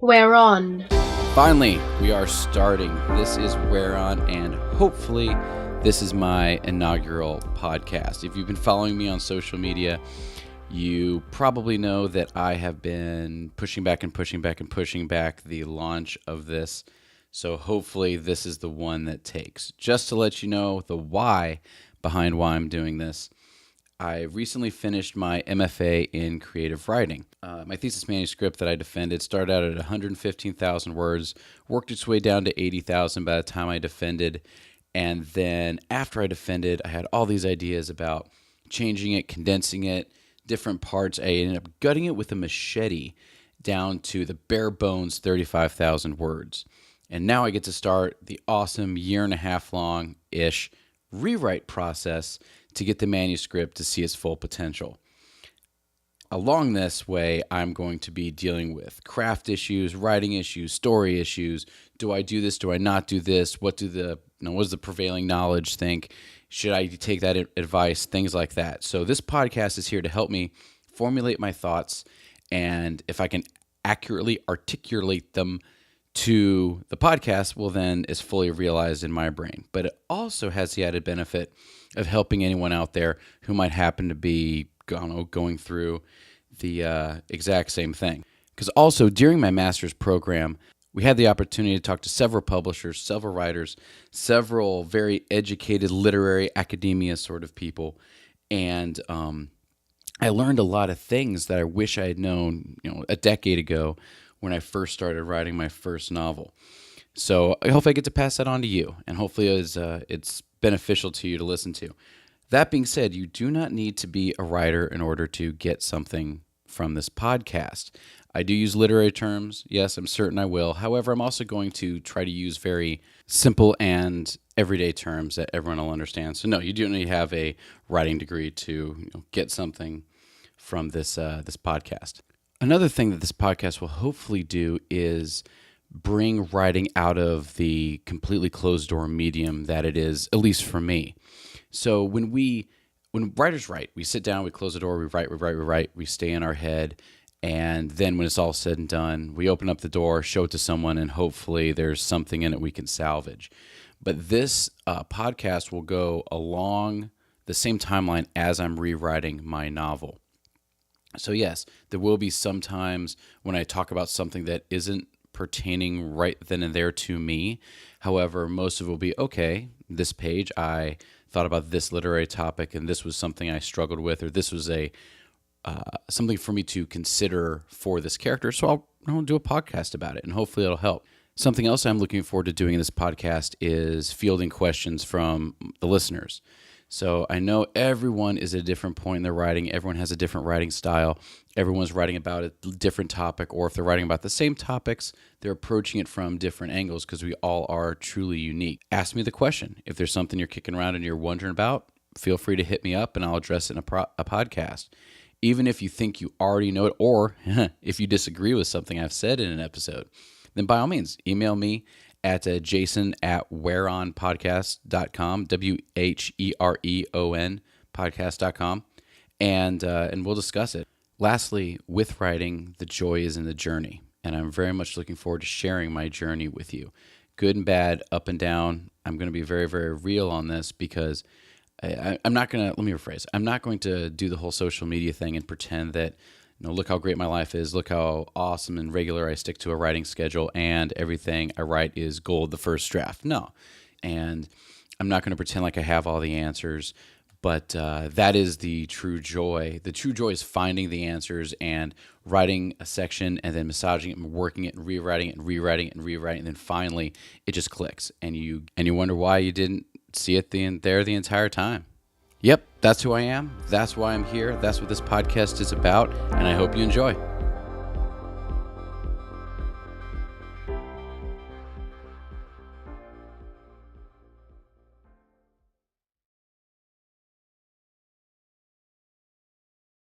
Whereon. Finally, we are starting. This is Whereon, and hopefully this is my inaugural podcast. If you've been following me on social media, you probably know that I have been pushing back the launch of this. So hopefully this is the one that takes. Just to let you know the why behind why I'm doing this, I recently finished my MFA in creative writing. My thesis manuscript that I defended started out at 115,000 words, worked its way down to 80,000 by the time I defended. And then after I defended, I had all these ideas about changing it, condensing it, different parts. I ended up gutting it with a machete down to the bare bones 35,000 words. And now I get to start the awesome year-and-a-half long-ish rewrite process to get the manuscript to see its full potential. Along this way, I'm going to be dealing with craft issues, writing issues, story issues. Do I do this? Do I not do this? What does the prevailing knowledge think? Should I take that advice? Things like that. So this podcast is here to help me formulate my thoughts, and if I can accurately articulate them to the podcast, well, then it's fully realized in my brain. But it also has the added benefit of helping anyone out there who might happen to be going through the exact same thing. Because also during my master's program, we had the opportunity to talk to several publishers, several writers, several very educated literary academia sort of people, and I learned a lot of things that I wish I had known, a decade ago when I first started writing my first novel. So I hope I get to pass that on to you, and hopefully it's beneficial to you to listen to. That being said, you do not need to be a writer in order to get something from this podcast. I do use literary terms. Yes, I'm certain I will. However, I'm also going to try to use very simple and everyday terms that everyone will understand. So no, you do need to have a writing degree to get something from this podcast. Another thing that this podcast will hopefully do is bring writing out of the completely closed-door medium that it is, at least for me. So when writers write, we sit down, we close the door, we write, we stay in our head, and then when it's all said and done, we open up the door, show it to someone, and hopefully there's something in it we can salvage. But this podcast will go along the same timeline as I'm rewriting my novel. So yes, there will be some times when I talk about something that isn't pertaining right then and there to me. However, most of it will be, okay, this page I thought about this literary topic and this was something I struggled with, or this was something for me to consider for this character. So I'll do a podcast about it, and hopefully it'll help. Something else I'm looking forward to doing in this podcast is fielding questions from the listeners. So I know everyone is at a different point in their writing. Everyone has a different writing style. Everyone's writing about a different topic, or if they're writing about the same topics, they're approaching it from different angles because we all are truly unique. Ask me the question. If there's something you're kicking around and you're wondering about, feel free to hit me up and I'll address it in a podcast. Even if you think you already know it, or if you disagree with something I've said in an episode, then by all means, email me at jason@whereonpodcast.com, WHEREON podcast.com, and we'll discuss it. Lastly, with writing, the joy is in the journey, and I'm very much looking forward to sharing my journey with you. Good and bad, up and down. I'm going to be very, very real on this because I'm not going to, let me rephrase, I'm not going to do the whole social media thing and pretend that look how great my life is, look how awesome and regular I stick to a writing schedule, and everything I write is gold the first draft. No. And I'm not going to pretend like I have all the answers, but that is the true joy. The true joy is finding the answers and writing a section and then massaging it and working it and rewriting it and rewriting it and rewriting it, and then finally it just clicks, and you wonder why you didn't see it there the entire time. Yep, that's who I am. That's why I'm here. That's what this podcast is about, and I hope you enjoy.